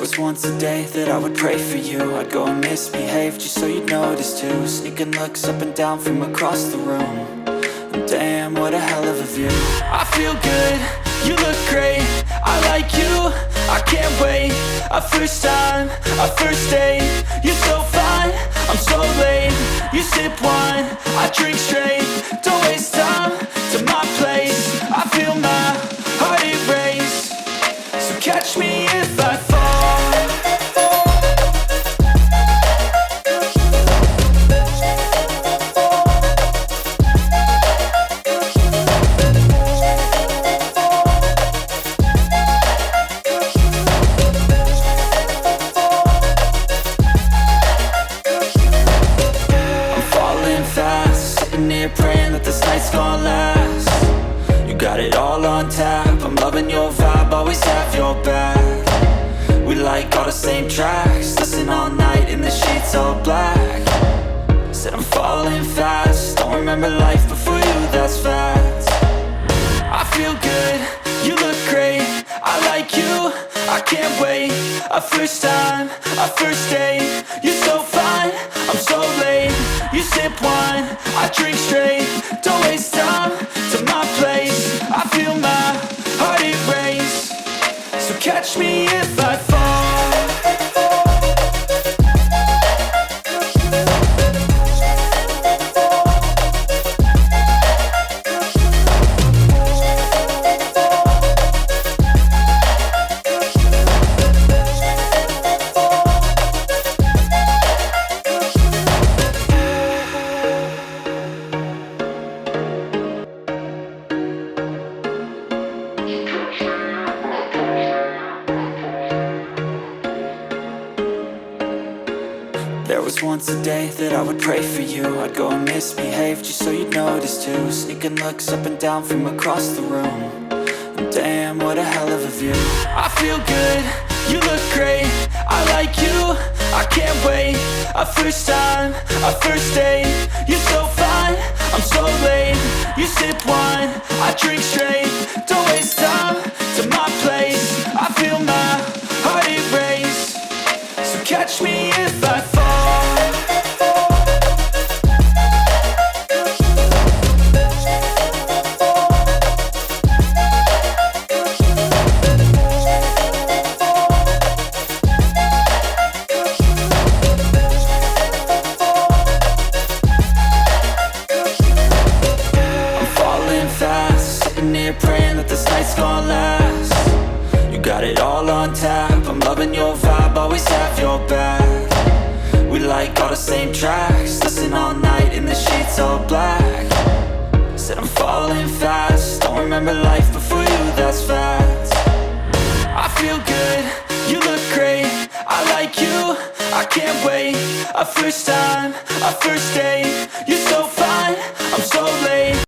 was once a day that I would pray for you. I'd go and misbehave just so you'd notice too. Sneaking looks up and down from across the room. And damn, what a hell of a view. I feel good, you look great, I like you, I can't wait. A first time, a first date. You're so fine, I'm so late. You sip wine, I drink straight. Don't waste time to my place. I feel my heart erase. So catch me if I fall. Praying that this night's gonna last. You got it all on tap, I'm loving your vibe, always have your back. We like all the same tracks, listen all night in the sheets all black. Said I'm falling fast, don't remember life before you, that's fact. I feel good, you look great, I like you, I can't wait. A first time, a first date. You're so fine, I'm so late. You sip wine, I drink straight. Don't waste time to my place. I feel my heart erase. So catch me if I fall. There was once a day that I would pray for you. I'd go and misbehave just so you'd notice too. Sneaking looks up and down from across the room. And damn, what a hell of a view. I feel good, you look great, I like you, I can't wait. A first time, a first date. You're so fine, I'm so late. You sip wine, I drink straight. Don't waste time to my place. I feel my heart erase. So catch me if I fall. Praying that this night's gonna last. You got it all on tap, I'm loving your vibe, always have your back. We like all the same tracks, listen all night in the sheets all black. Said I'm falling fast, don't remember life before you, that's fact. I feel good, you look great, I like you, I can't wait. A first time, a first date. You're so